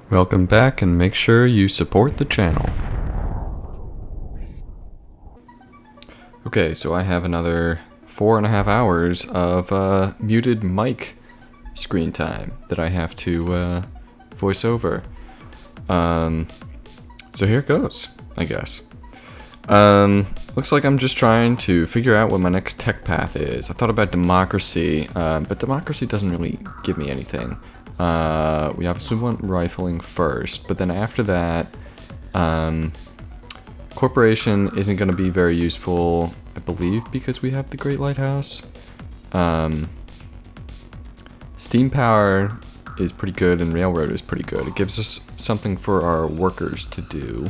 Welcome back, and make sure you support the channel. Okay, so I have another 4.5 hours of muted mic screen time that I have to voice over. So here it goes, I guess. Looks like I'm just trying to figure out what my next tech path is. I thought about democracy, but democracy doesn't really give me anything. We obviously want rifling first, but then after that, corporation isn't going to be very useful, I believe, because we have the Great Lighthouse. Steam power is pretty good, and railroad is pretty good. It gives us something for our workers to do.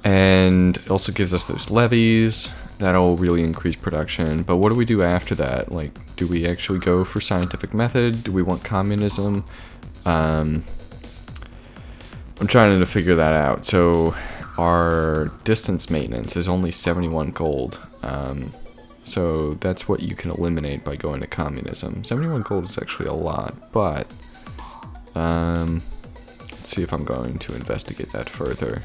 And it also gives us those levies. That'll really increase production. But what do we do after that? Like, do we actually go for scientific method? Do we want communism? I'm trying to figure that out. So our distance maintenance is only 71 gold. So that's what you can eliminate by going to communism. 71 gold is actually a lot, but let's see if I'm going to investigate that further.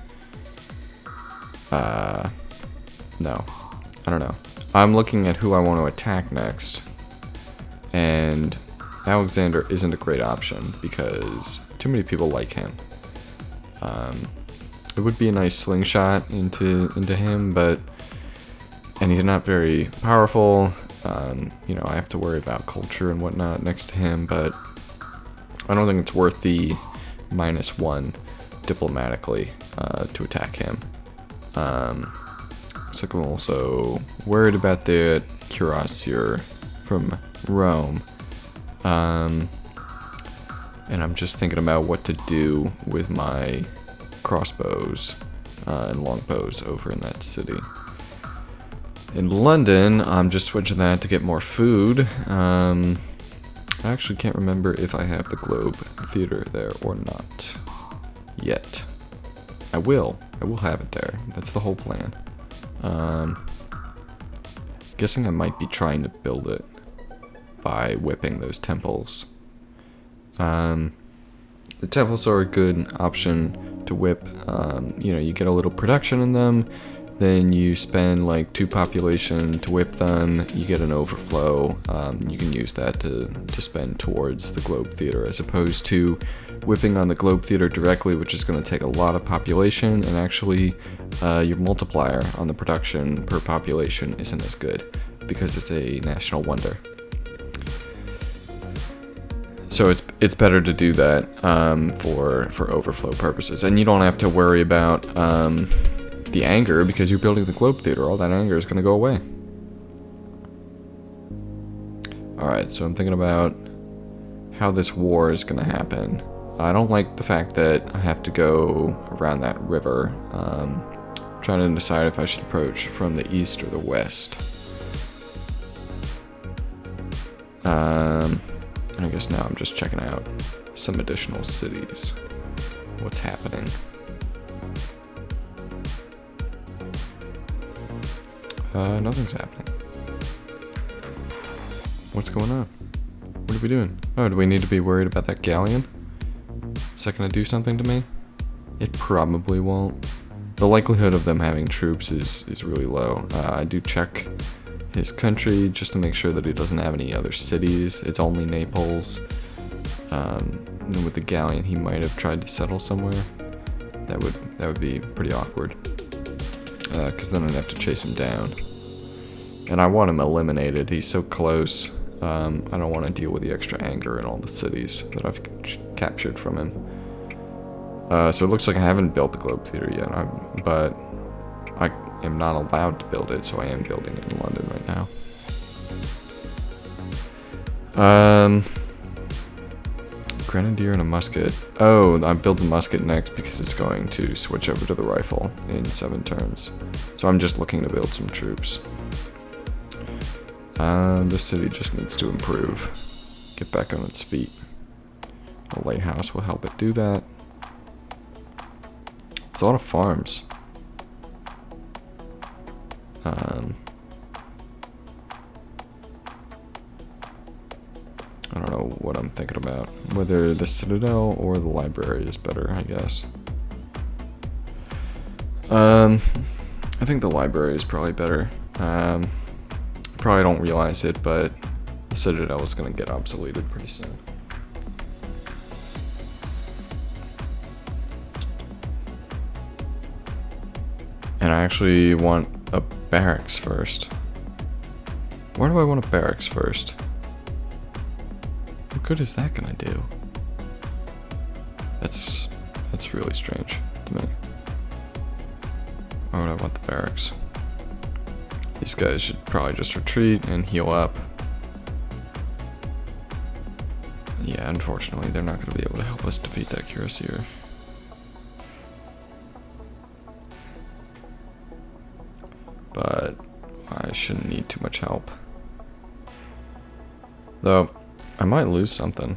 No, I don't know. I'm looking at who I want to attack next, and Alexander isn't a great option because too many people like him. It would be a nice slingshot into him, but and he's not very powerful. You know, I have to worry about culture and whatnot next to him, but I don't think it's worth the -1 diplomatically to attack him. So I'm also worried about the cuirassier from Rome. And I'm just thinking about what to do with my crossbows and longbows over in that city. In London, I'm just switching that to get more food. I actually can't remember if I have the Globe Theater there or not yet. I will have it there. That's the whole plan. Guessing I might be trying to build it by whipping those temples. The temples are a good option to whip. You know, you get a little production in them, then you spend like 2 population to whip them, you get an overflow. You can use that to spend towards the Globe Theater, as opposed to whipping on the Globe Theater directly, which is going to take a lot of population, and actually your multiplier on the production per population isn't as good because it's a national wonder. So it's better to do that for overflow purposes, and you don't have to worry about the anger because you're building the Globe Theater. All that anger is going to go away. Alright, so I'm thinking about how this war is going to happen. I don't like the fact that I have to go around that river. I'm trying to decide if I should approach from the east or the west. I guess now I'm just checking out some additional cities. What's happening? Nothing's happening. What's going on? What are we doing? Oh, do we need to be worried about that galleon? Is that gonna do something to me? It probably won't. The likelihood of them having troops is really low. I do check his country just to make sure that he doesn't have any other cities. It's only Naples. And with the galleon, he might have tried to settle somewhere. That would be pretty awkward. Because then I'd have to chase him down. And I want him eliminated. He's so close. I don't want to deal with the extra anger in all the cities that I've captured from him. So it looks like I haven't built the Globe Theater yet, but I am not allowed to build it, so I am building it in London right now. Grenadier and a musket. Oh, I built the musket next because it's going to switch over to the rifle in 7 turns. So I'm just looking to build some troops. The city just needs to improve. Get back on its feet. The lighthouse will help it do that. It's a lot of farms. I don't know what I'm thinking about. Whether the Citadel or the Library is better, I guess. I think the Library is probably better. Probably don't realize it, but the Citadel is going to get obsoleted pretty soon. And I actually want a barracks first. Why do I want a barracks first? What good is that gonna do? That's really strange to me. Why would I want the barracks? These guys should probably just retreat and heal up. Yeah, unfortunately, they're not gonna be able to help us defeat that cuirassier. But I shouldn't need too much help. Though, I might lose something.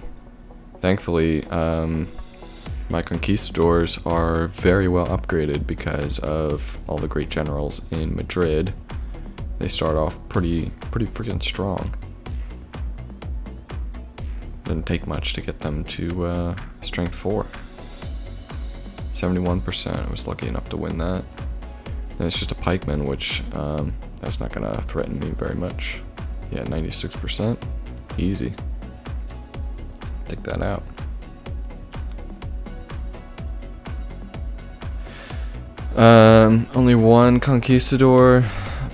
Thankfully, my conquistadors are very well upgraded because of all the great generals in Madrid. They start off pretty freaking strong. Didn't take much to get them to strength 4. 71%, I was lucky enough to win that. And it's just a pikeman, which that's not gonna threaten me very much. Yeah, 96%, easy. Take that out. Only one conquistador.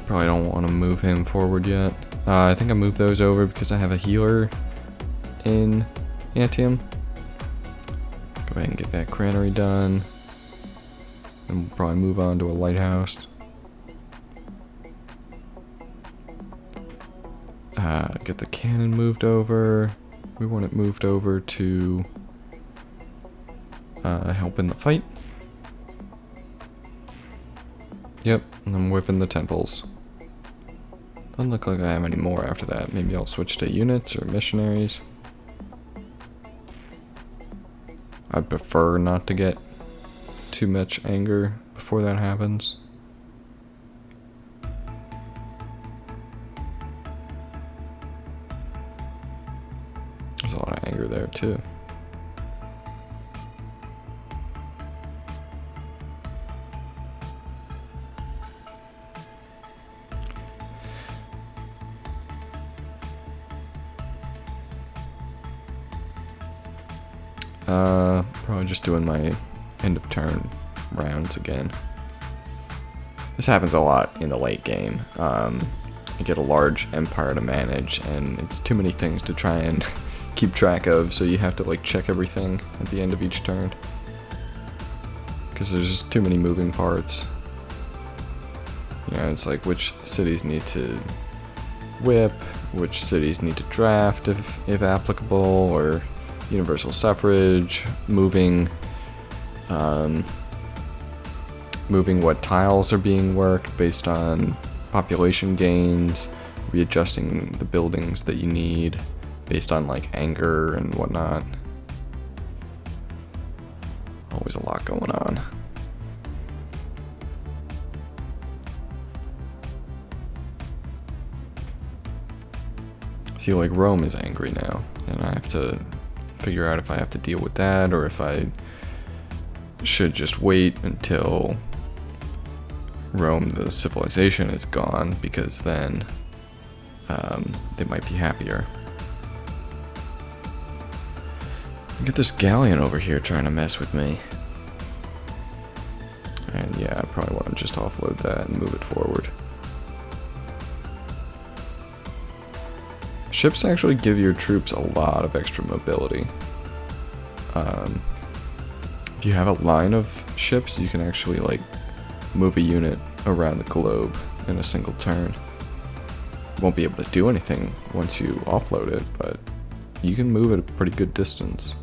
Probably don't want to move him forward yet. I think I moved those over because I have a healer in Antium. Go ahead and get that granary done. And we'll probably move on to a lighthouse. Get the cannon moved over. We want it moved over to help in the fight. Yep, and I'm whipping the temples. Doesn't look like I have any more after that. Maybe I'll switch to units or missionaries. I prefer not to get too much anger before that happens. There's a lot of anger there too. Probably just doing my end of turn rounds again. This happens a lot in the late game. You get a large empire to manage, and it's too many things to try and keep track of, so you have to like check everything at the end of each turn. Because there's just too many moving parts. You know, it's like which cities need to whip, which cities need to draft if applicable, or universal suffrage, moving what tiles are being worked based on population gains, readjusting the buildings that you need based on like anger and whatnot. Always a lot going on. See, like Rome is angry now, and I have to figure out if I have to deal with that or if I should just wait until Rome, the civilization, is gone, because then they might be happier. Get this galleon over here trying to mess with me. And yeah, I probably want to just offload that and move it forward. Ships actually give your troops a lot of extra mobility. If you have a line of ships, you can actually like move a unit around the globe in a single turn. You won't be able to do anything once you offload it, but you can move at a pretty good distance.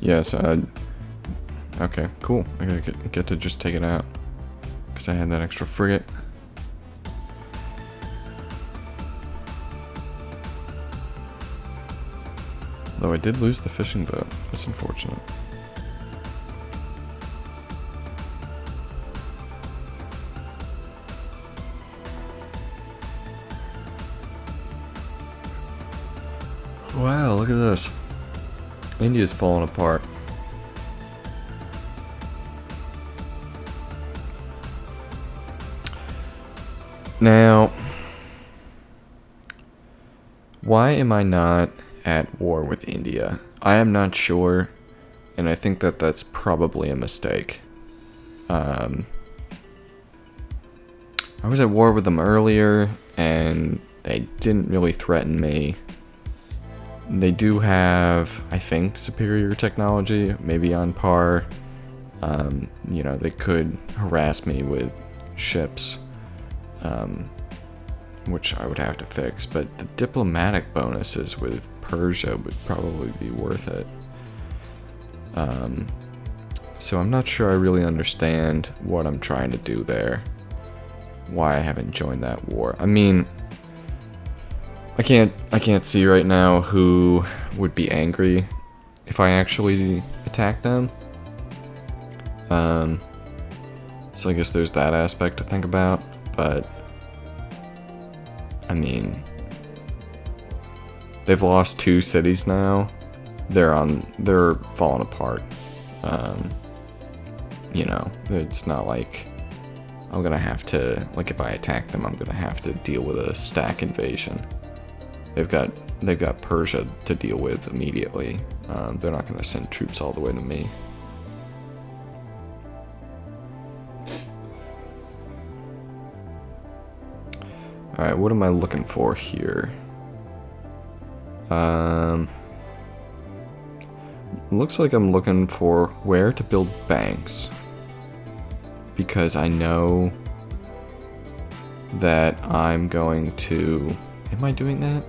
Yeah, so okay, cool. I gotta get to just take it out because I had that extra frigate. Though I did lose the fishing boat. That's unfortunate. Wow, look at this. India's falling apart. Now, why am I not at war with India? I am not sure, and I think that that's probably a mistake. I was at war with them earlier, and they didn't really threaten me. They do have, I think, superior technology, maybe on par. You know, they could harass me with ships, which I would have to fix, but the diplomatic bonuses with Persia would probably be worth it. So I'm not sure I really understand what I'm trying to do there. Why I haven't joined that war. I mean, I can't see right now who would be angry if I actually attack them. So I guess there's that aspect to think about, but I mean, they've lost 2 cities now. They're falling apart. You know, it's not like I'm gonna have to, like, if I attack them, I'm gonna have to deal with a stack invasion. They've got Persia to deal with immediately. They're not gonna send troops all the way to me. Alright, what am I looking for here? Looks like I'm looking for where to build banks. Because I know that I'm going to... Am I doing that?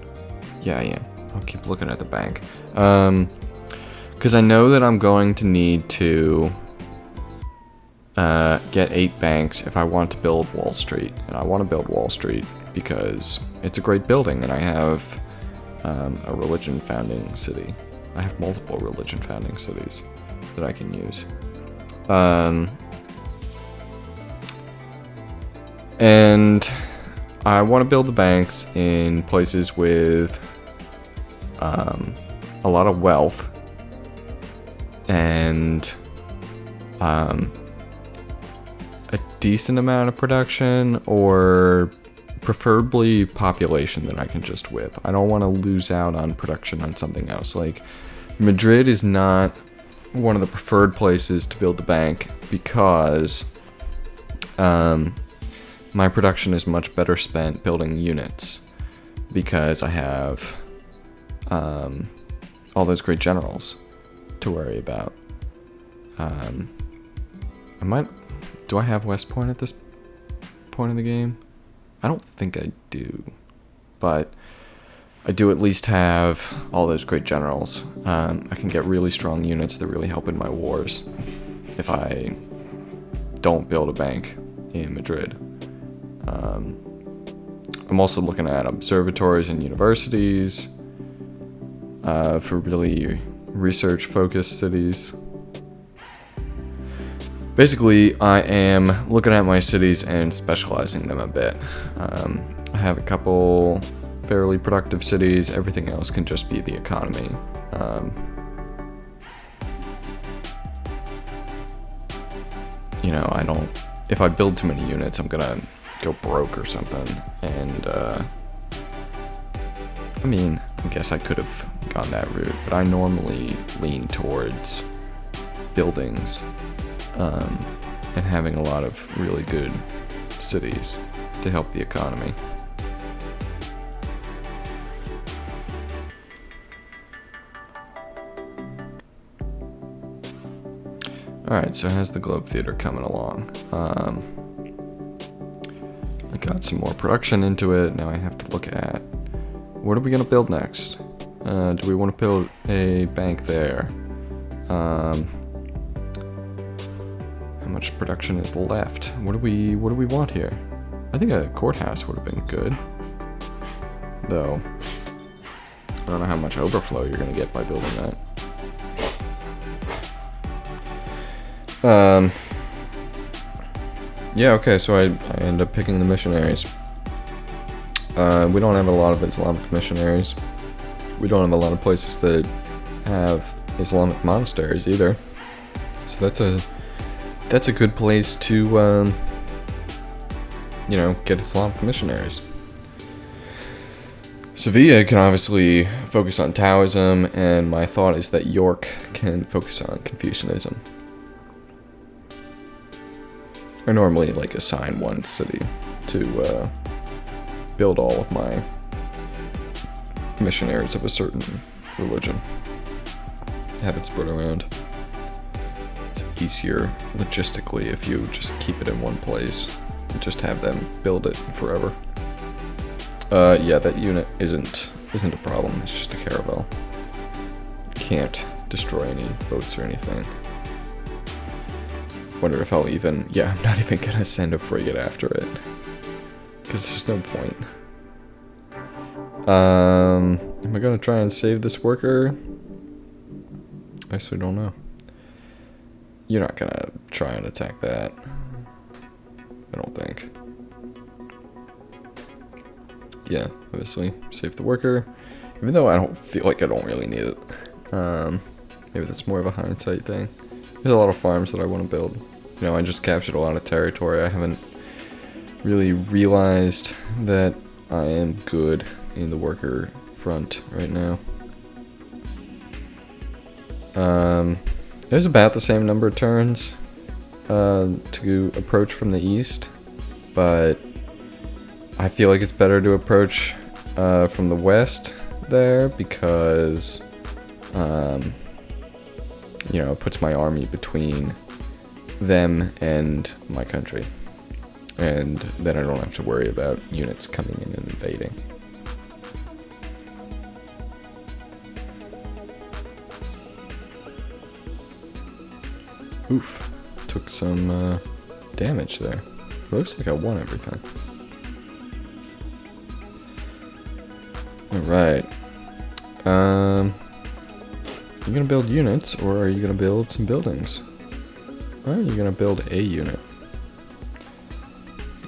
Yeah, I am. I'll keep looking at the bank. Because I know that I'm going to need to get 8 banks if I want to build Wall Street. And I want to build Wall Street because it's a great building, and I have a religion founding city. I have multiple religion founding cities that I can use. And I want to build the banks in places with a lot of wealth and a decent amount of production, or preferably population that I can just whip. I don't want to lose out on production on something else. Like, Madrid is not one of the preferred places to build the bank because my production is much better spent building units, because I have all those great generals to worry about. Do I have West Point at this point in the game? I don't think I do, but I do at least have all those great generals. I can get really strong units that really help in my wars if I don't build a bank in Madrid. I'm also looking at observatories and universities for really research-focused cities. Basically, I am looking at my cities and specializing them a bit. I have a couple fairly productive cities. Everything else can just be the economy. You know, if I build too many units, I'm gonna go broke or something. And, I mean, I guess I could have gone that route, but I normally lean towards buildings and having a lot of really good cities to help the economy. Alright, so how's the Globe Theater coming along? I got some more production into it. Now I have to look at what are we going to build next? Do we want to build a bank there? How much production is left? What do we want here? I think a courthouse would have been good, though. I don't know how much overflow you're gonna get by building that. Yeah, okay, so I end up picking the missionaries. We don't have a lot of Islamic missionaries. We don't have a lot of places that have Islamic monasteries either. So that's a good place to, you know, get Islamic missionaries. Sevilla can obviously focus on Taoism, and my thought is that York can focus on Confucianism. I normally like assign one city to build all of my missionaries of a certain religion. Have it spread around. It's easier logistically if you just keep it in one place and just have them build it forever. Yeah, that unit isn't a problem. It's just a caravel. Can't destroy any boats or anything. Wonder if I'll even... Yeah, I'm not even gonna send a frigate after it. Because there's no point. Am I gonna try and save this worker? I actually don't know. You're not gonna try and attack that. I don't think. Yeah, obviously, save the worker. Even though I don't feel like I don't really need it. Maybe that's more of a hindsight thing. There's a lot of farms that I want to build. You know, I just captured a lot of territory. I haven't really realized that I am good in the worker front right now. There's about the same number of turns to approach from the east, but I feel like it's better to approach from the west there because, you know, it puts my army between them and my country. And then I don't have to worry about units coming in and invading. Oof. Took some damage there. It looks like I won everything. Alright. You gonna build units, or are you gonna build some buildings? Well, you're gonna build a unit.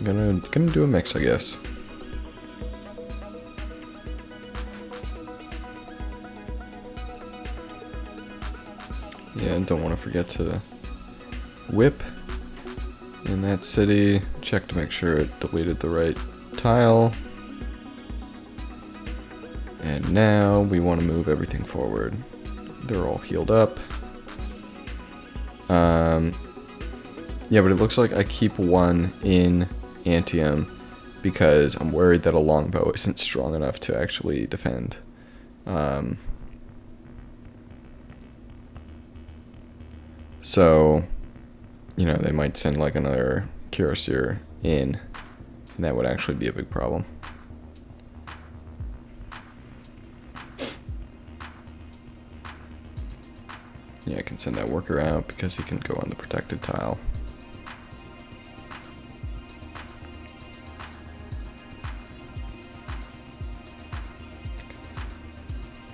Gonna do a mix, I guess. Yeah, don't want to forget to whip in that city. Check to make sure it deleted the right tile. And now we want to move everything forward. They're all healed up. Yeah, but it looks like I keep one in Antium because I'm worried that a longbow isn't strong enough to actually defend. So, you know, they might send like another cuirassier in, and that would actually be a big problem. Yeah, I can send that worker out because he can go on the protected tile.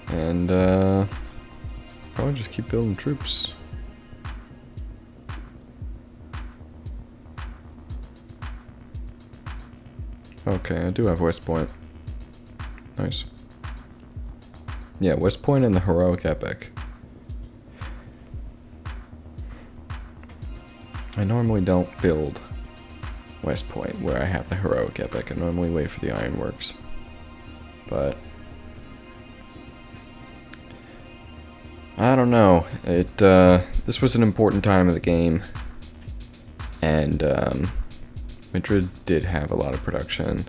And probably just keep building troops. Okay, I do have West Point. Nice. Yeah, West Point and the Heroic Epic. I normally don't build West Point where I have the Heroic Epic. I normally wait for the Ironworks. But I don't know. This was an important time of the game, and Madrid did have a lot of production,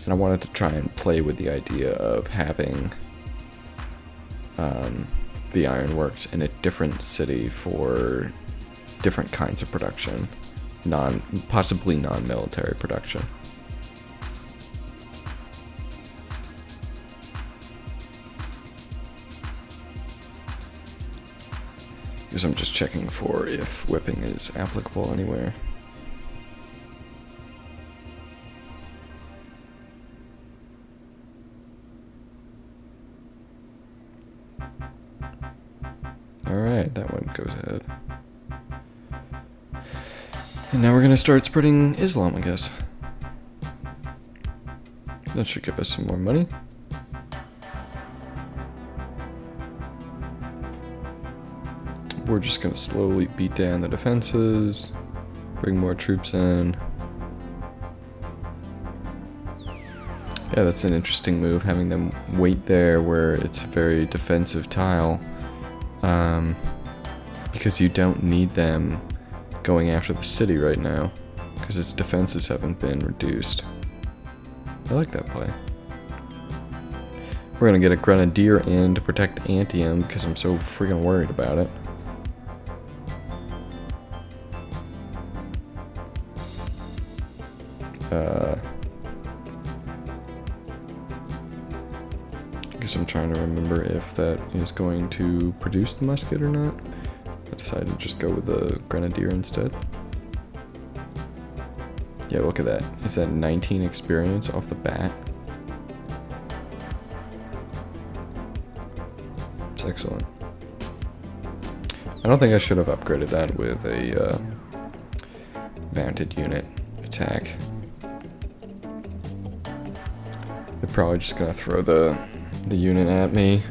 and I wanted to try and play with the idea of having the Ironworks in a different city for different kinds of production, possibly non-military production. Because I'm just checking for if whipping is applicable anywhere. Alright, that one goes ahead. And now we're gonna start spreading Islam, I guess. That should give us some more money. We're just gonna slowly beat down the defenses, bring more troops in. Yeah, that's an interesting move, having them wait there where it's a very defensive tile. Because you don't need them going after the city right now, because its defenses haven't been reduced. I like that play. We're gonna get a grenadier in to protect Antium because I'm so freaking worried about it. I guess I'm trying to remember if that is going to produce the musket or not. I decided to just go with the grenadier instead. Yeah, look at that. Is that 19 experience off the bat? It's excellent. I don't think I should have upgraded that with a mounted unit attack. They're probably just gonna throw the unit at me,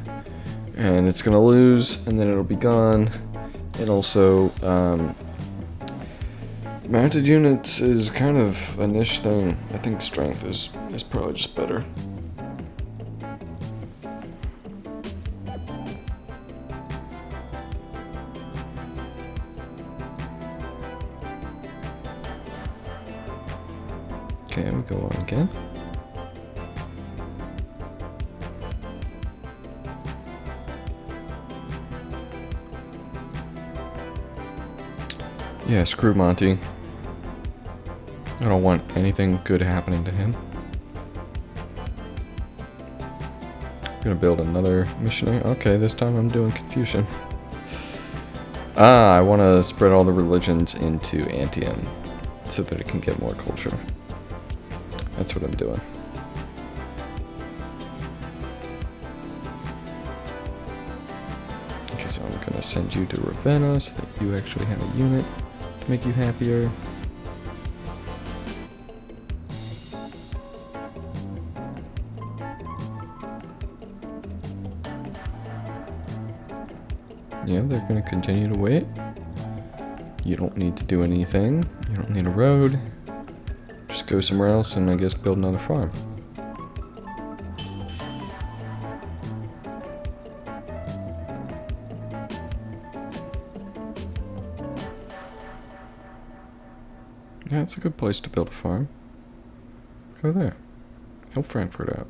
and it's gonna lose, and then it'll be gone. And also, mounted units is kind of a niche thing. I think strength is probably just better. Okay, we go on again. Yeah, screw Monty. I don't want anything good happening to him. I'm gonna build another missionary. Okay, this time I'm doing Confucian. I want to spread all the religions into Antium so that it can get more culture. That's what I'm doing. Okay, so I'm gonna send you to Ravenna so that you actually have a unit to make you happier. Yeah, they're gonna continue to wait. You don't need to do anything. You don't need a road. Just go somewhere else and I guess build another farm. Yeah, it's a good place to build a farm. Go there. Help Frankfurt out.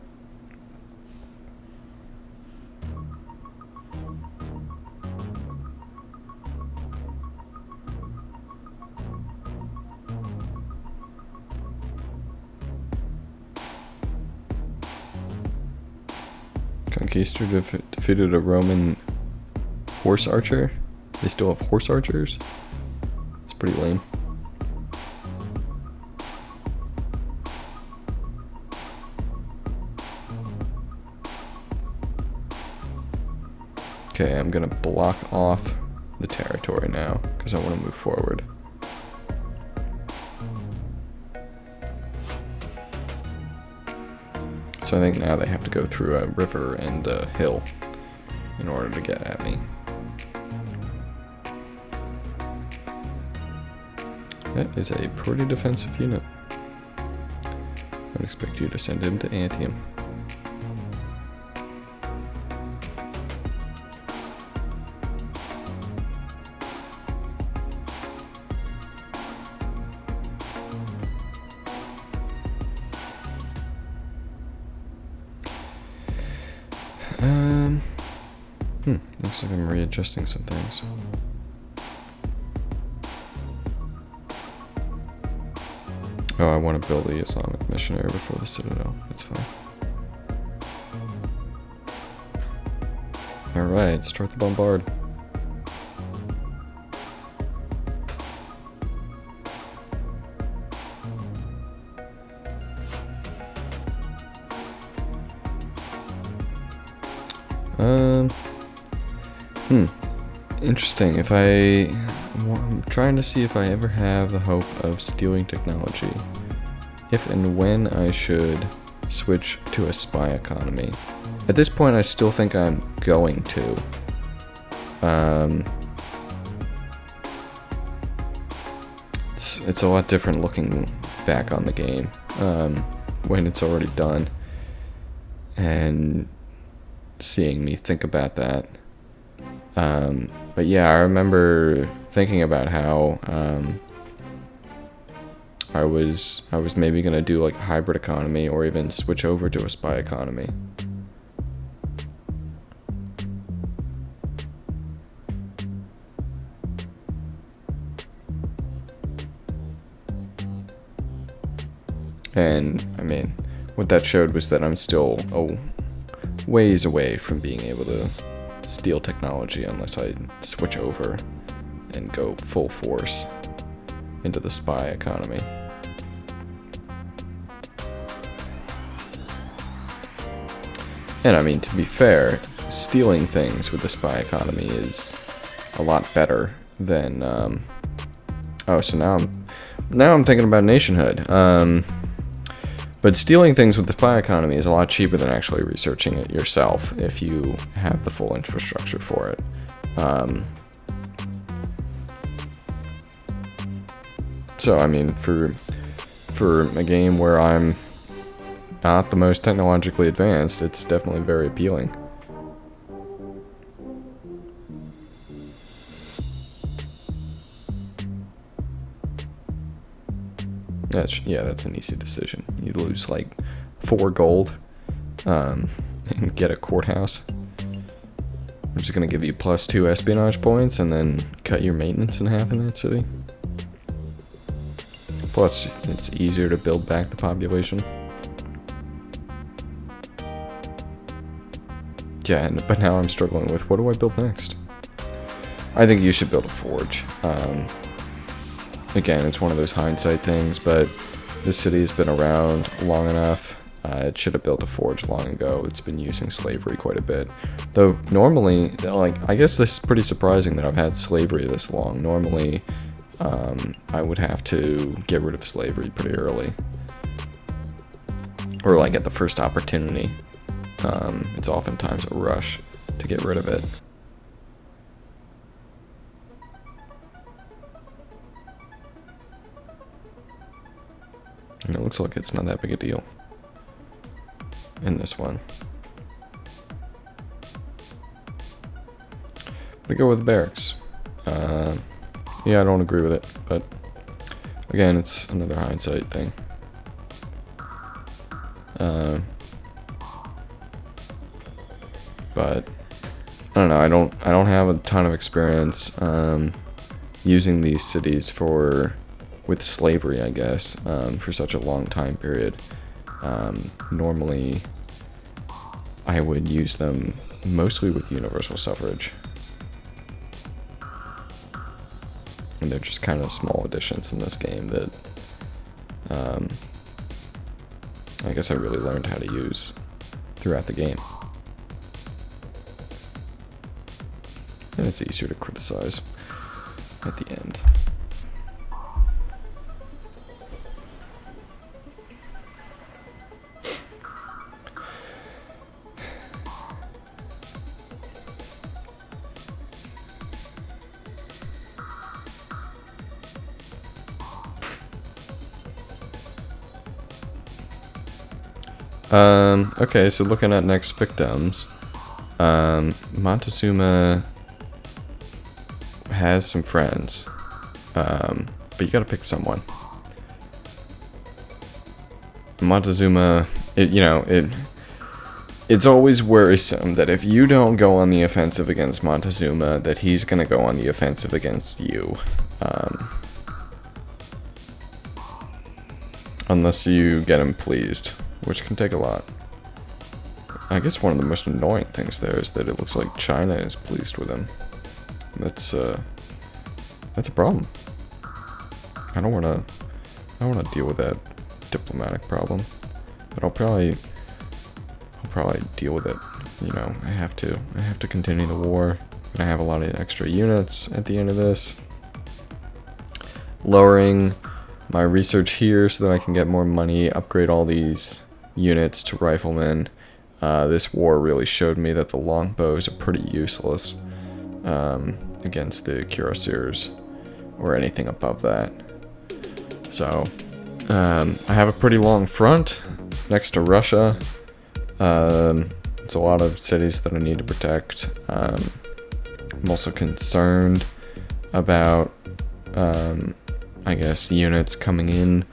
Conquistor defeated a Roman horse archer. They still have horse archers. It's pretty lame. Okay, I'm gonna block off the territory now because I want to move forward. So I think now they have to go through a river and a hill in order to get at me. That is a pretty defensive unit. I would expect you to send him to Antium. Looks like I'm readjusting some things. Oh, I want to build the Islamic missionary before the Citadel. That's fine. Alright, start the bombard. Interesting. I'm trying to see if I ever have the hope of stealing technology. If and when I should switch to a spy economy. At this point, I still think I'm going to. It's a lot different looking back on the game when it's already done, and seeing me think about that. But yeah, I remember thinking about how I was maybe gonna do like a hybrid economy or even switch over to a spy economy. And I mean, what that showed was that I'm still a ways away from being able to steal technology unless I switch over and go full force into the spy economy. And I mean, to be fair, stealing things with the spy economy is a lot better than so now I'm thinking about nationhood. But stealing things with the spy economy is a lot cheaper than actually researching it yourself if you have the full infrastructure for it. So I mean, for a game where I'm not the most technologically advanced, it's definitely very appealing. That's an easy decision. You lose like 4 gold and get a courthouse. I'm just gonna give you +2 espionage points and then cut your maintenance in half in that city. Plus, it's easier to build back the population. Yeah, but now I'm struggling with what do I build next? I think you should build a forge. Again, it's one of those hindsight things, but this city has been around long enough. It should have built a forge long ago. It's been using slavery quite a bit. Though normally, I guess this is pretty surprising that I've had slavery this long. Normally, I would have to get rid of slavery pretty early. Or like at the first opportunity. It's oftentimes a rush to get rid of it. And it looks like it's not that big a deal in this one. But I go with the barracks. Yeah, I don't agree with it, but again, it's another hindsight thing. But I don't know. I don't have a ton of experience using these cities with slavery, I guess, for such a long time period. Normally, I would use them mostly with universal suffrage. And they're just kind of small additions in this game that I guess I really learned how to use throughout the game. And it's easier to criticize at the end. Okay, so looking at next victims, Montezuma has some friends, but you gotta pick someone. Montezuma, it's always worrisome that if you don't go on the offensive against Montezuma, that he's gonna go on the offensive against you. Unless you get him pleased, which can take a lot. I guess one of the most annoying things there is that it looks like China is pleased with him. That's a problem. I don't wanna deal with that diplomatic problem, but I'll probably deal with it. I have to continue the war. gonna have a lot of extra units at the end of this. Lowering my research here so that I can get more money, upgrade all these units to riflemen. This war really showed me that the longbows are pretty useless against the cuirassiers or anything above that. So I have a pretty long front next to Russia. It's a lot of cities that I need to protect. I'm also concerned about I guess units coming in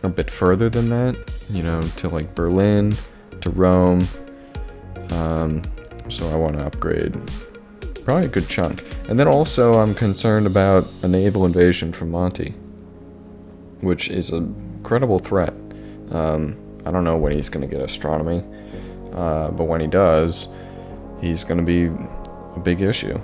a bit further than that, you know, to like Berlin, to Rome. So I want to upgrade probably a good chunk. And then also I'm concerned about a naval invasion from Monty, which is a credible threat. I don't know when he's going to get astronomy, but when he does, he's going to be a big issue.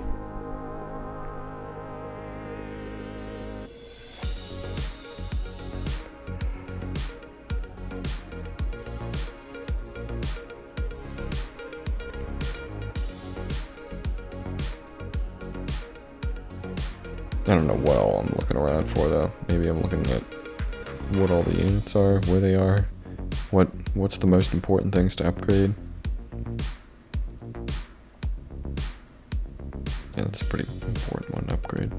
I don't know what all I'm looking around for though. Maybe I'm looking at what all the units are, where they are, what's the most important things to upgrade. Yeah, that's a pretty important one to upgrade.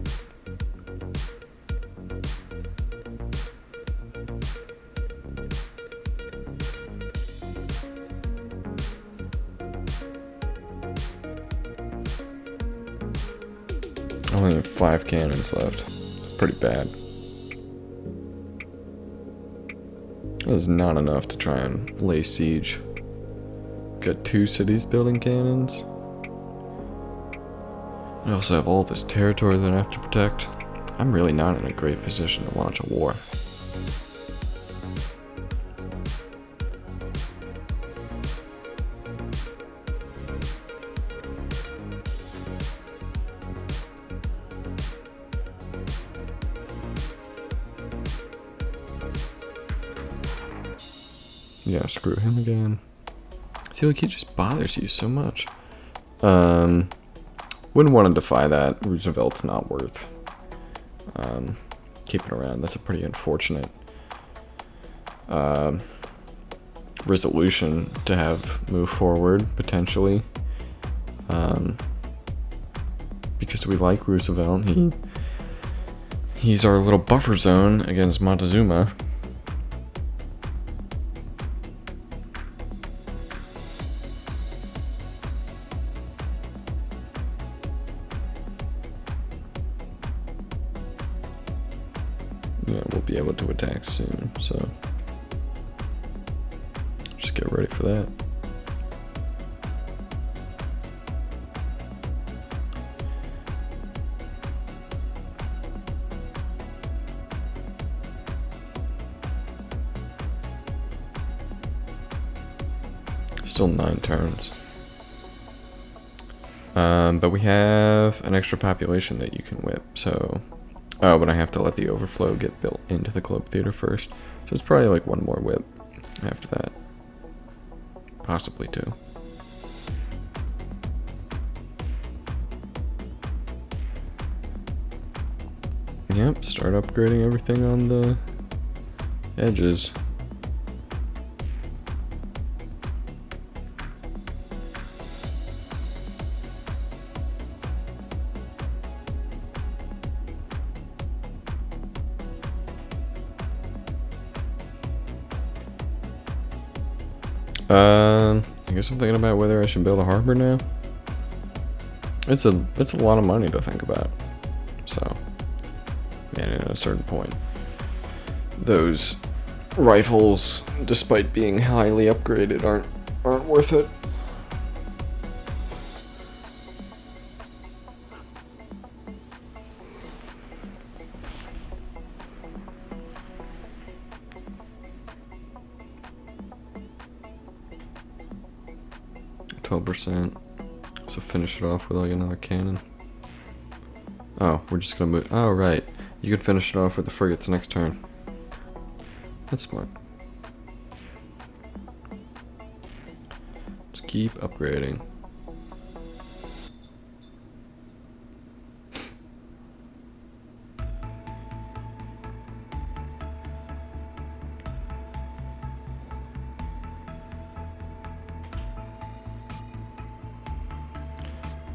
I only have 5 cannons left. It's pretty bad. That is not enough to try and lay siege. Got 2 cities building cannons. I also have all this territory that I have to protect. I'm really not in a great position to launch a war. Yeah, screw him again. See, like, he just bothers you so much. Wouldn't want to defy that. Roosevelt's not worth keeping around. That's a pretty unfortunate resolution to have move forward, potentially. Because we like Roosevelt. He's our little buffer zone against Montezuma. Yeah, we'll be able to attack soon, so just get ready for that. Still 9 turns. But we have an extra population that you can whip, so... Oh, but I have to let the overflow get built into the Globe Theater first. So it's probably like 1 more whip after that. Possibly 2. Yep, start upgrading everything on the edges. I guess I'm thinking about whether I should build a harbor now. It's a lot of money to think about. So, man, at a certain point, those rifles, despite being highly upgraded, aren't worth it. %. So finish it off with like another cannon. Oh, we're just gonna move. Oh, right. You could finish it off with the frigates next turn. That's smart. Just keep upgrading.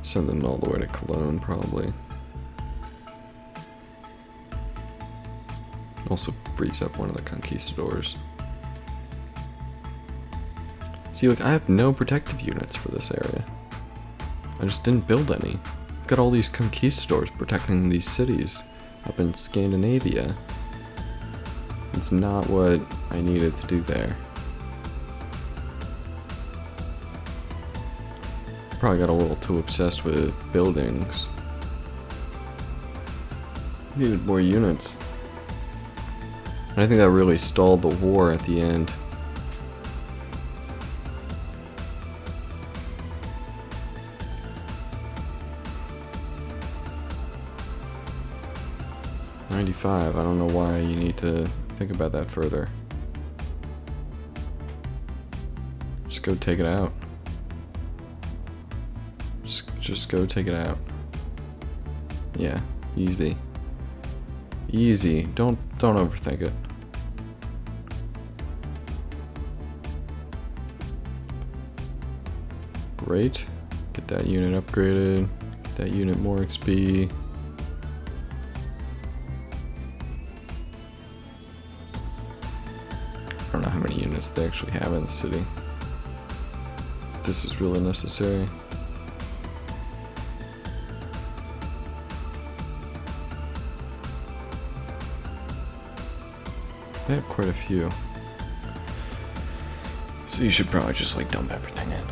Send them all the way to Cologne, probably. Also frees up one of the conquistadors. See, look, I have no protective units for this area. I just didn't build any. I've got all these conquistadors protecting these cities up in Scandinavia. It's not what I needed to do there. Probably got a little too obsessed with buildings. Needed more units. And I think that really stalled the war at the end. I don't know why you need to think about that further. Just go take it out. Just go take it out. Yeah, easy. Easy. Don't overthink it. Great. Get that unit upgraded. Get that unit more XP. I don't know how many units they actually have in the city. This is really necessary. They have quite a few. So you should probably just like dump everything in.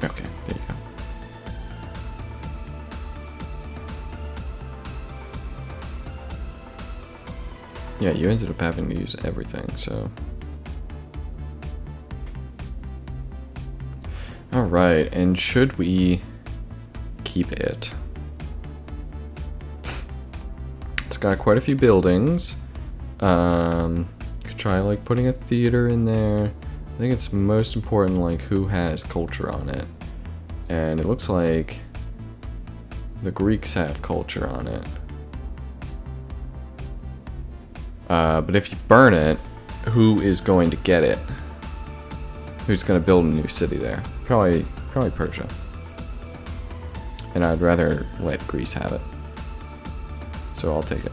Okay, there you go. Yeah, you ended up having to use everything, so. Alright, and should we keep it? It's got quite a few buildings. Could try like putting a theater in there. I think it's most important like who has culture on it. And it looks like the Greeks have culture on it. But if you burn it, who is going to get it? Who's going to build a new city there? Probably Persia. And I'd rather let Greece have it. So I'll take it.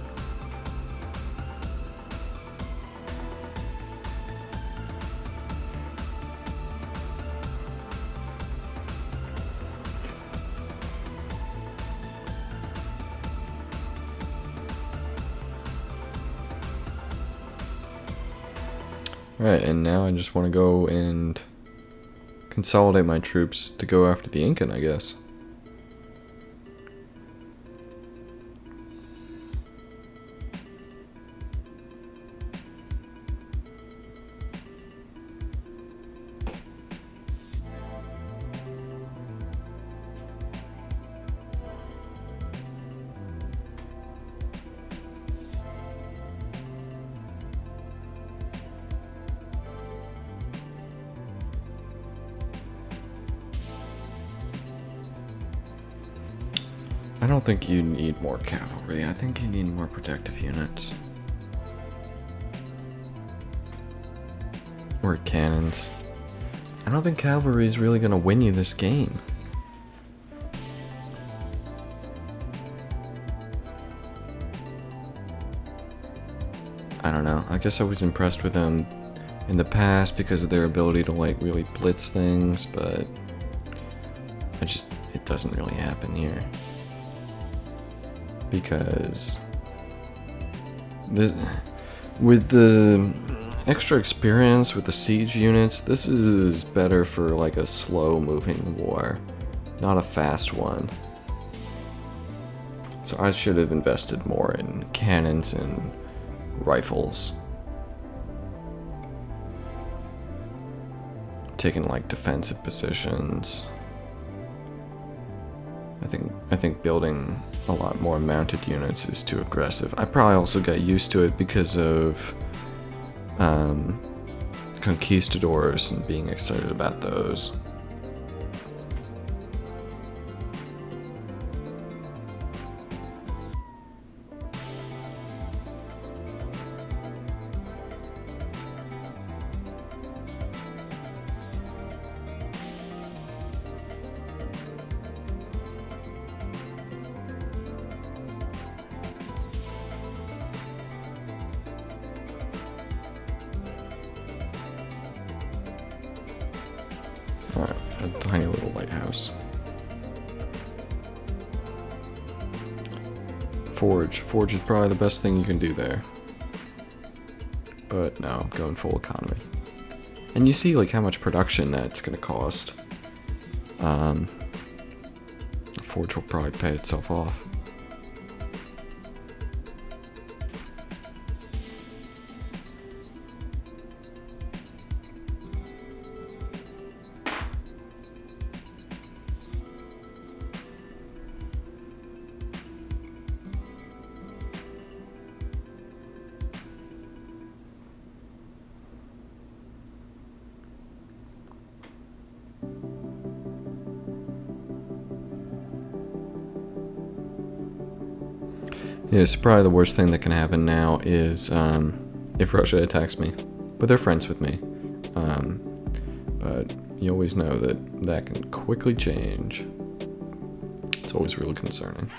Alright, and now I just want to go and consolidate my troops to go after the Incan, I guess. I don't think you need more cavalry. I think you need more protective units. Or cannons. I don't think cavalry is really going to win you this game. I don't know. I guess I was impressed with them in the past because of their ability to like really blitz things, but it doesn't really happen here. Because with the extra experience with the siege units, this is better for like a slow moving war, not a fast one. So I should have invested more in cannons and rifles. Taking like defensive positions. I think building a lot more mounted units is too aggressive. I probably also got used to it because of conquistadors and being excited about those. Alright, a tiny little lighthouse. Forge. Forge is probably the best thing you can do there. But no, I'm going full economy. And you see like how much production that's gonna cost. Forge will probably pay itself off. Yeah, so probably the worst thing that can happen now is if Russia attacks me. But they're friends with me. But you always know that that can quickly change. It's always really concerning.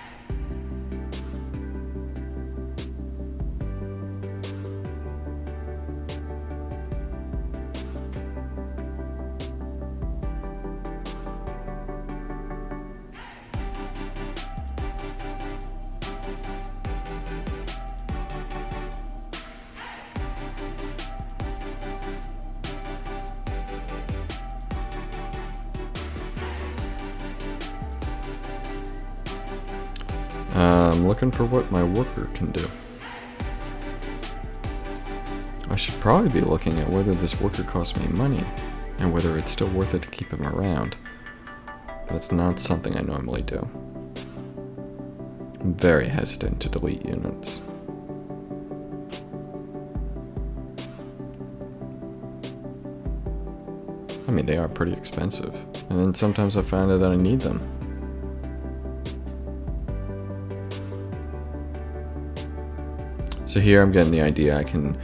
I'm looking for what my worker can do. I should probably be looking at whether this worker costs me money and whether it's still worth it to keep him around. But that's not something I normally do. I'm very hesitant to delete units. I mean, they are pretty expensive. And then sometimes I find out that I need them. So here I'm getting the idea I can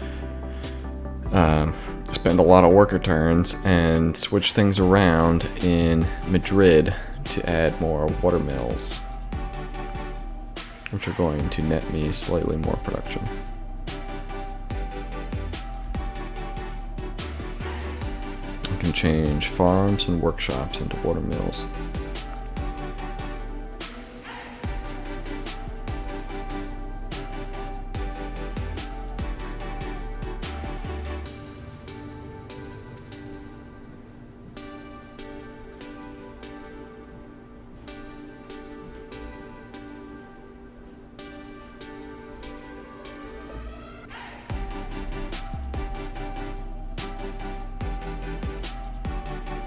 spend a lot of worker turns and switch things around in Madrid to add more watermills, which are going to net me slightly more production. I can change farms and workshops into watermills.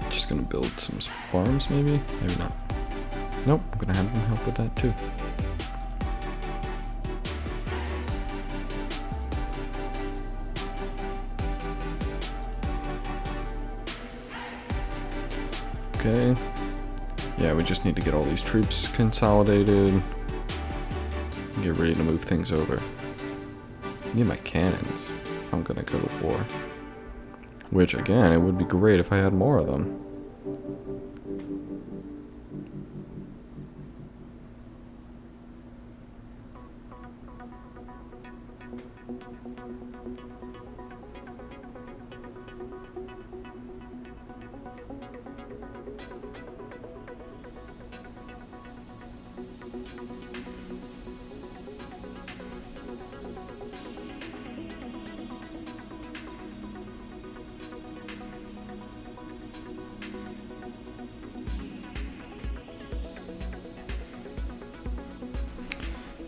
Just gonna build some farms, maybe? Maybe not. Nope, I'm gonna have them help with that too. Okay. Yeah, we just need to get all these troops consolidated. Get ready to move things over. I need my cannons if I'm gonna go to war. Which, again, it would be great if I had more of them.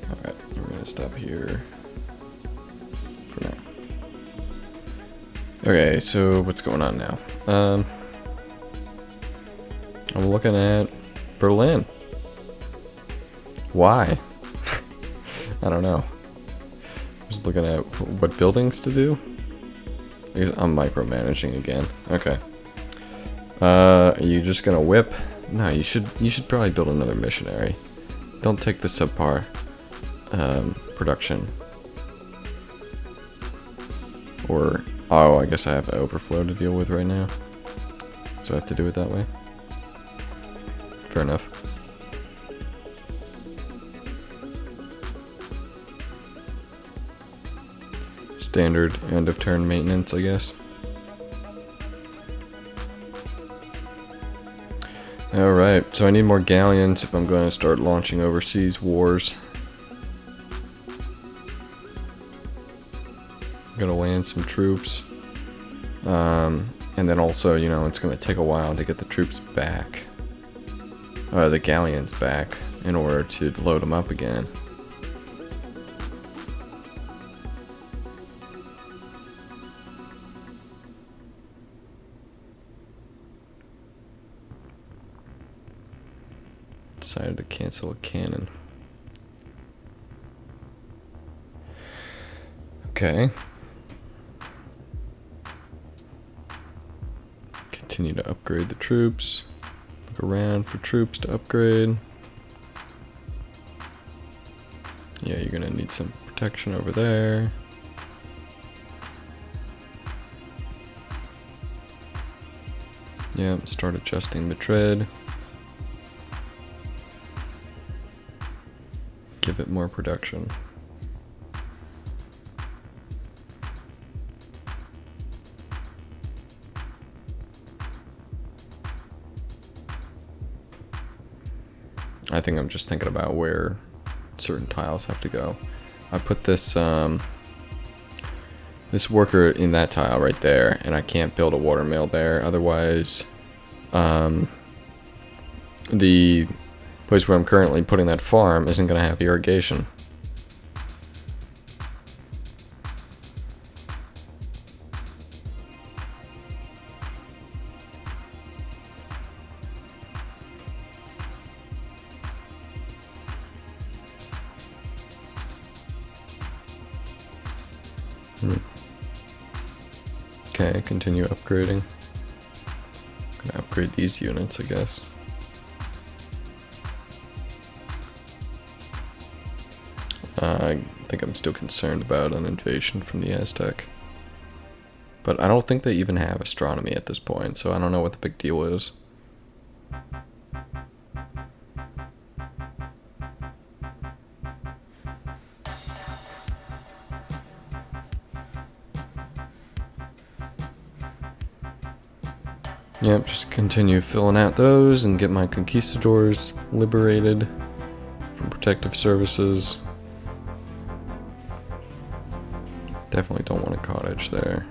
Alright, we're gonna stop here for now. Okay, so what's going on now? I'm looking at Berlin. Why? I don't know. Just looking at what buildings to do. I'm micromanaging again. Okay. Are you just gonna whip? No, you should probably build another missionary. Don't take the subpar production. Or, oh, I guess I have overflow to deal with right now. So I have to do it that way. Fair enough. Standard end of turn maintenance, I guess. Alright, so I need more galleons if I'm going to start launching overseas wars. I'm gonna land some troops. And then also, you know, it's gonna take a while to get the troops back. The galleons back in order to load them up again. Decided to cancel a cannon. Okay. Continue to upgrade the troops. Look around for troops to upgrade. Yeah, you're gonna need some protection over there. Yeah, start adjusting Madrid. Give it more production. I think I'm just thinking about where certain tiles have to go. I put this this worker in that tile right there, and I can't build a water mill there. Otherwise, the place where I'm currently putting that farm isn't going to have irrigation. Okay, continue upgrading. Gonna upgrade these units, I guess. I think I'm still concerned about an invasion from the Aztec. But I don't think they even have astronomy at this point, so I don't know what the big deal is. Yep, just continue filling out those and get my conquistadors liberated from protective services. Definitely don't want a cottage there.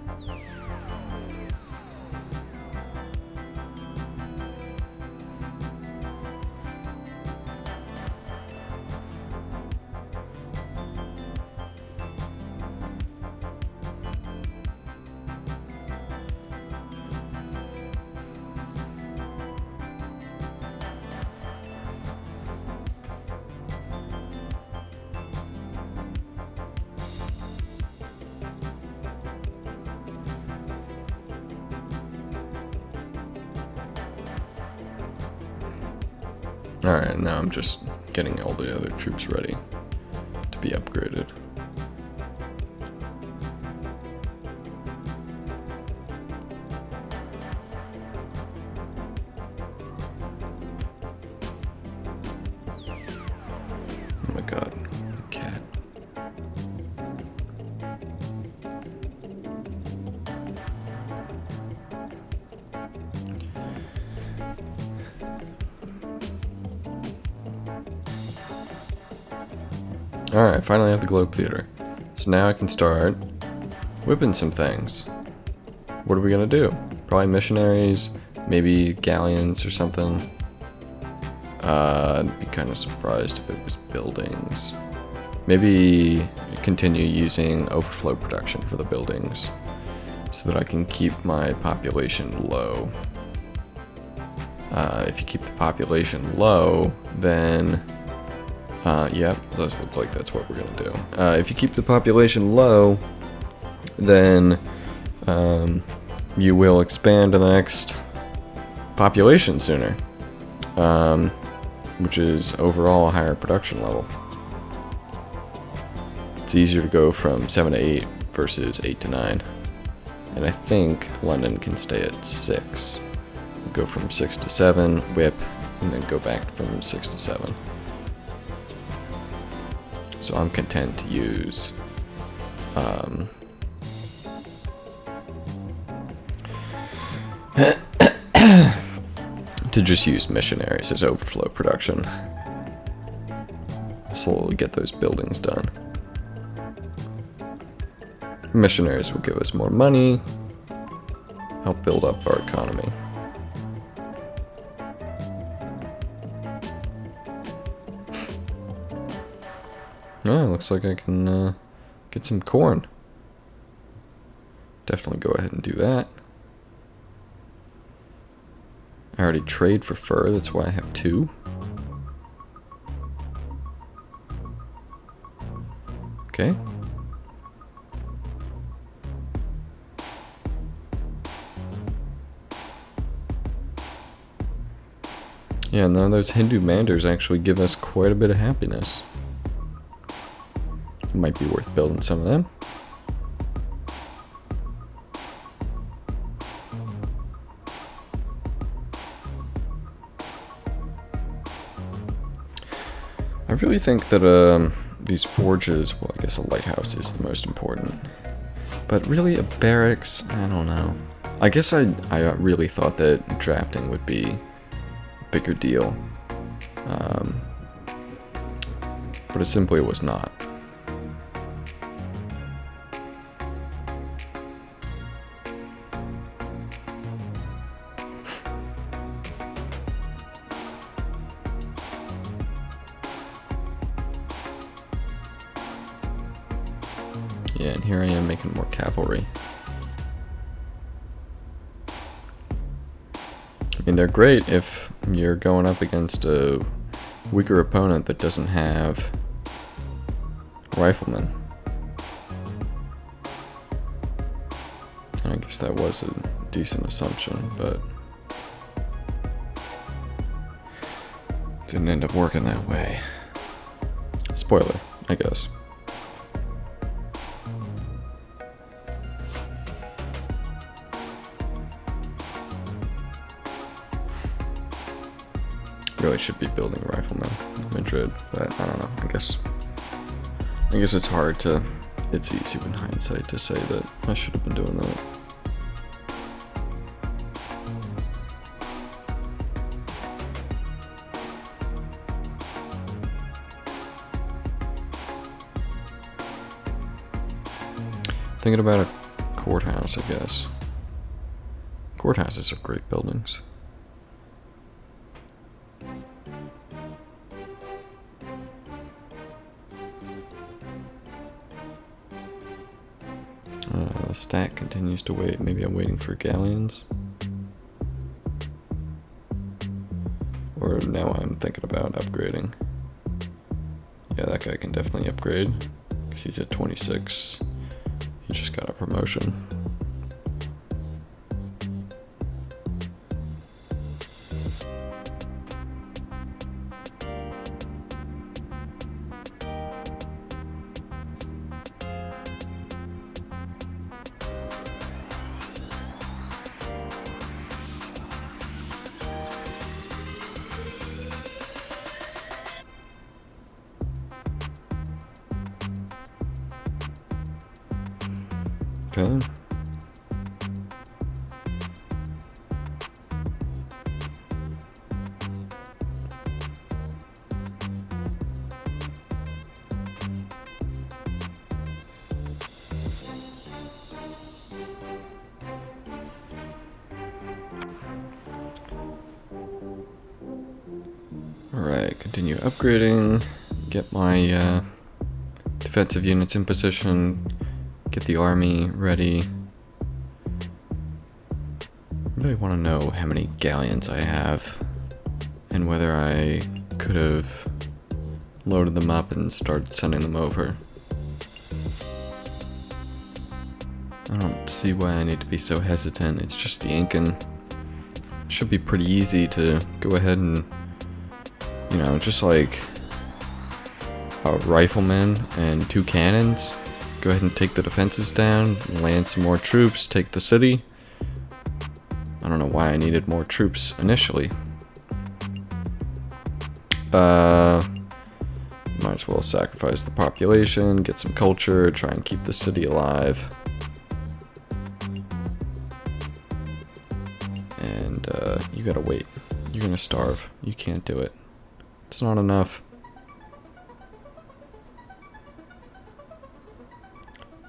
Alright, now I'm just getting all the other troops ready to be upgraded. Oh my god, the cat. Alright, finally have the Globe Theater. So now I can start whipping some things. What are we gonna do? Probably missionaries, maybe galleons or something. I'd be kind of surprised if it was buildings. Maybe continue using overflow production for the buildings so that I can keep my population low. If you keep the population low, then yeah, does look like that's what we're gonna do. If you keep the population low, then you will expand to the next population sooner, which is overall a higher production level. It's easier to go from 7 to 8 versus 8 to 9. And I think London can stay at 6. Go from 6 to 7, whip, and then go back from 6 to 7. So I'm content to use to just use missionaries as overflow production. Slowly get those buildings done. Missionaries will give us more money, help build up our economy. Oh, looks like I can get some corn. Definitely go ahead and do that. I already trade for fur, that's why I have 2. Okay. Yeah, now those Hindu manders actually give us quite a bit of happiness. Might be worth building some of them. I really think that these forges, well, I guess a lighthouse is the most important. But really a barracks, I don't know. I guess I really thought that drafting would be a bigger deal. But it simply was not. Yeah, and here I am making more cavalry. I mean, they're great if you're going up against a weaker opponent that doesn't have riflemen. I guess that was a decent assumption, but didn't end up working that way. Spoiler, I guess. Really should be building riflemen in Madrid, but I don't know. I guess it's hard to. It's easy in hindsight to say that I should have been doing that. Thinking about a courthouse, I guess. Courthouses are great buildings. The stat continues to wait. Maybe I'm waiting for galleons. Or now I'm thinking about upgrading. Yeah, that guy can definitely upgrade. Because he's at 26. He just got a promotion. Okay. Alright, continue upgrading, get my defensive units in position, get the army ready. I really want to know how many galleons I have and whether I could have loaded them up and started sending them over. I don't see why I need to be so hesitant. It's just the Incan. Should be pretty easy to go ahead and, you know, just like a rifleman and 2 cannons. Go ahead and take the defenses down, land some more troops, take the city. I don't know why I needed more troops initially. Might as well sacrifice the population, get some culture, try and keep the city alive. And you gotta wait. You're gonna starve. You can't do it. It's not enough.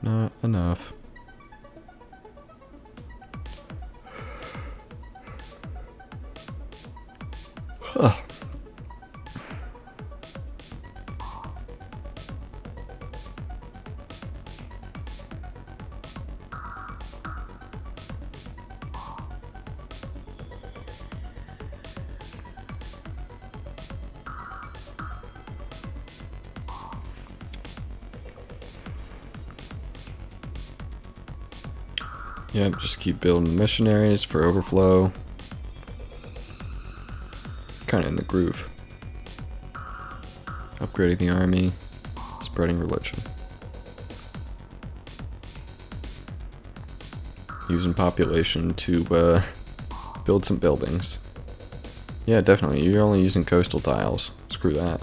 Not enough. Huh. Yep, just keep building missionaries for overflow. Kind of in the groove. Upgrading the army, spreading religion. Using population to build some buildings. Yeah, definitely. You're only using coastal tiles. Screw that.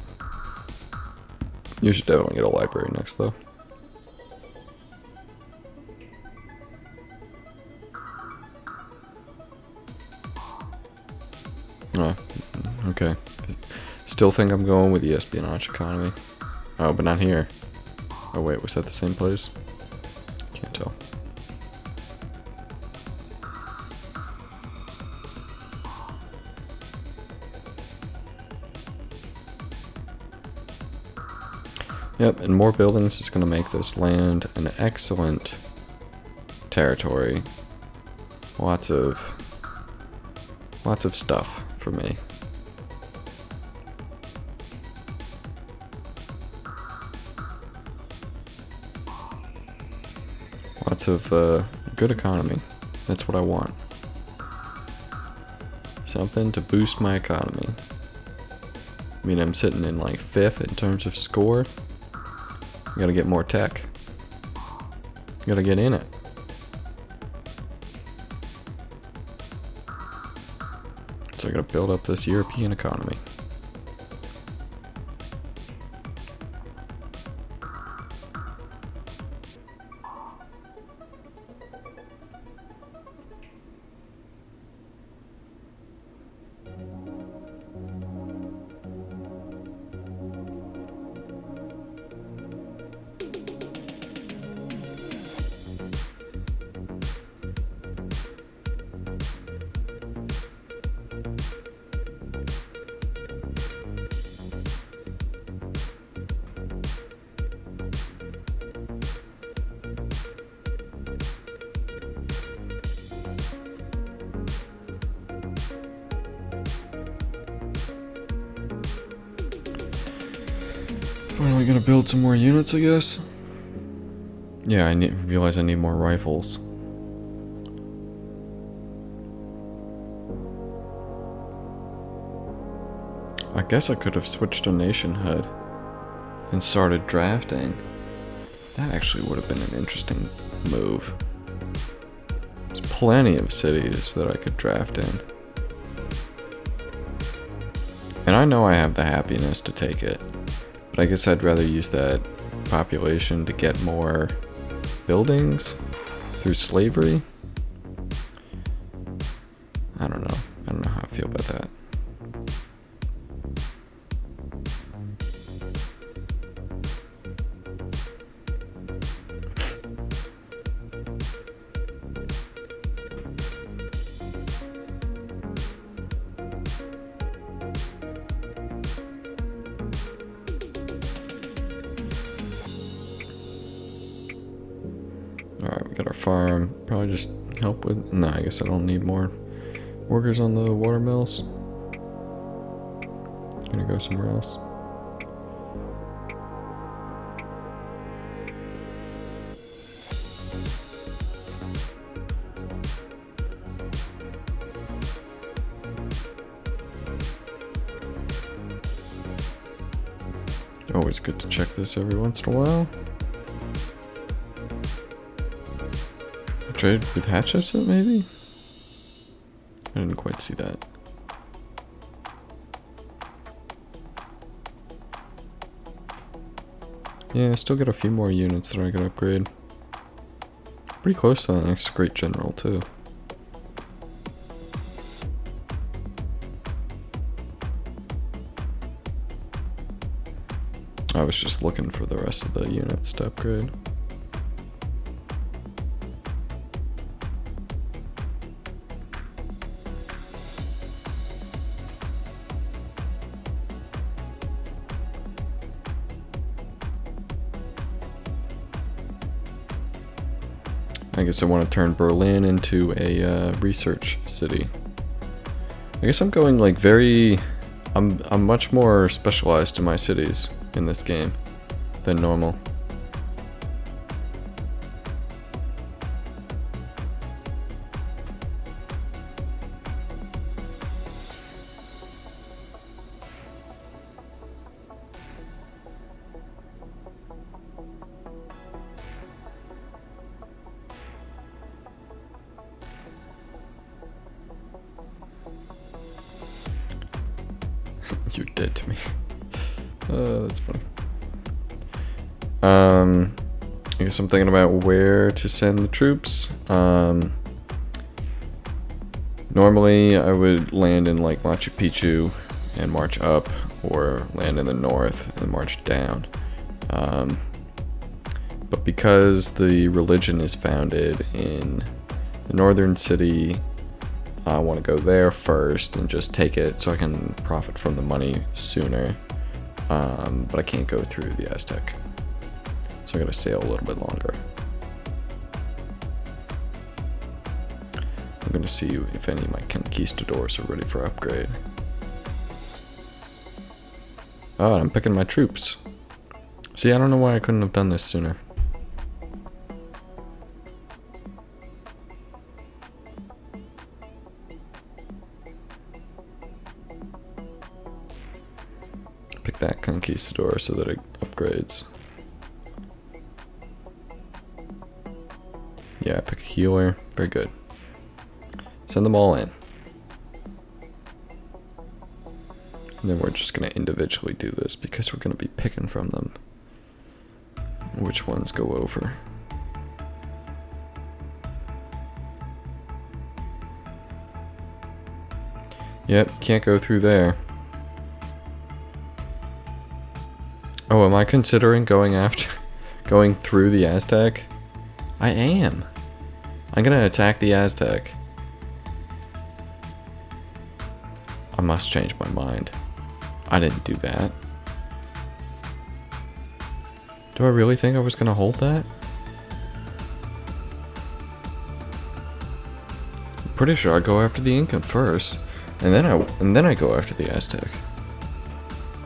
You should definitely get a library next, though. Oh, okay. Still think I'm going with the espionage economy. Oh, but not here. Oh wait, was that the same place? Can't tell. Yep, and more buildings is going to make this land an excellent territory. Lots of stuff for me. Lots of good economy. That's what I want. Something to boost my economy. I mean, I'm sitting in like 5th in terms of score. I gotta get more tech. Gotta get in it. So I gotta build up this European economy. Finally gonna build some more units, I guess. Yeah, realize I need more rifles. I guess I could have switched to nationhood and started drafting. That actually would have been an interesting move. There's plenty of cities that I could draft in. And I know I have the happiness to take it, but I guess I'd rather use that population to get more buildings through slavery. I don't know. I don't know how I feel about that. Alright, we got our farm. Probably just help with... No, I guess I don't need more workers on the water mills. Gonna go somewhere else. Always good to check this every once in a while. Trade with Hatchet, maybe? I didn't quite see that. Yeah, I still got a few more units that I can upgrade. Pretty close to the next great general, too. I was just looking for the rest of the units to upgrade. I guess I want to turn Berlin into a research city. I guess I'm going like I'm much more specialized in my cities in this game than normal. You're dead to me. That's funny. I guess I'm thinking about where to send the troops. Normally I would land in like Machu Picchu and march up, or land in the north and march down. But because the religion is founded in the northern city, I want to go there first and just take it so I can profit from the money sooner. But I can't go through the Aztec, so I gotta sail a little bit longer. I'm gonna see if any of my conquistadors are ready for upgrade. Oh, I'm picking my troops. See, I don't know why I couldn't have done this sooner. Pick that conquistador so that it upgrades. Yeah, pick a healer. Very good. Send them all in. And then we're just going to individually do this because we're going to be picking from them which ones go over. Yep, can't go through there. Oh, am I considering going through the Aztec? I am. I'm gonna attack the Aztec. I must change my mind. I didn't do that. Do I really think I was gonna hold that? I'm pretty sure I go after the Inca first, and then I go after the Aztec.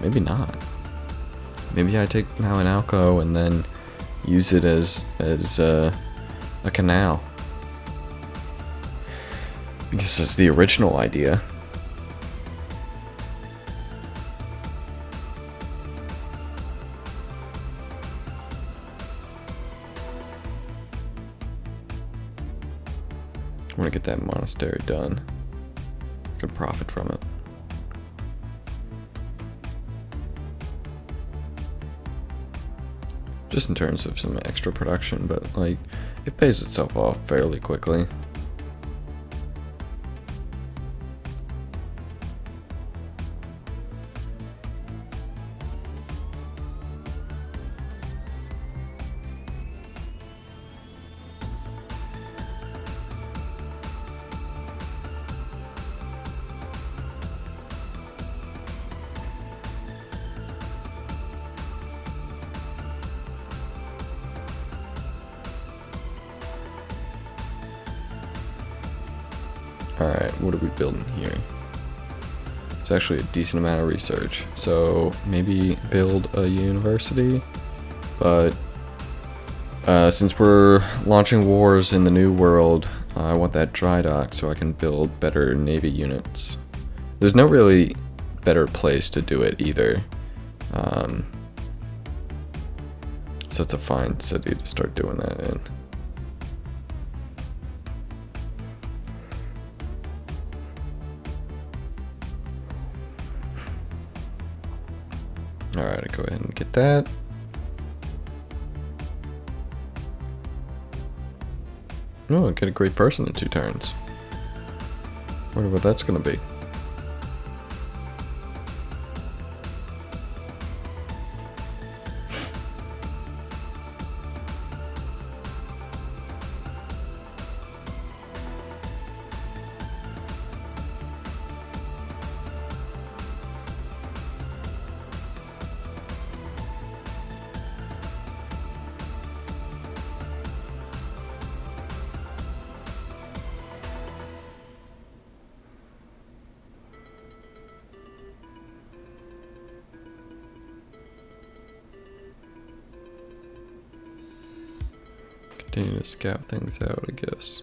Maybe not. Maybe I take Malinalco and then use it as a canal. Because that's the original idea. I want to get that monastery done. I can profit from it. Just in terms of some extra production, but like, it pays itself off fairly quickly. Alright, what are we building here? It's actually a decent amount of research. So maybe build a university, but since we're launching wars in the New World, I want that dry dock so I can build better navy units. There's no really better place to do it either. So it's a fine city to start doing that in. Alright, I go ahead and get that. Oh, I get a great person in 2 turns. Wonder what that's gonna be. continue to scout things out, I guess.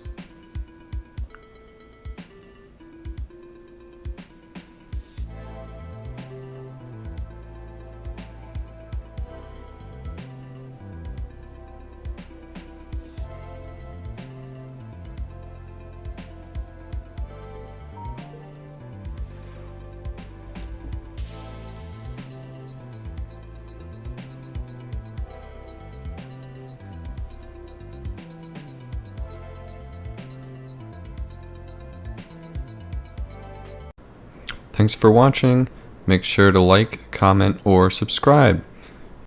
Thanks for watching. Make sure to like, comment, or subscribe.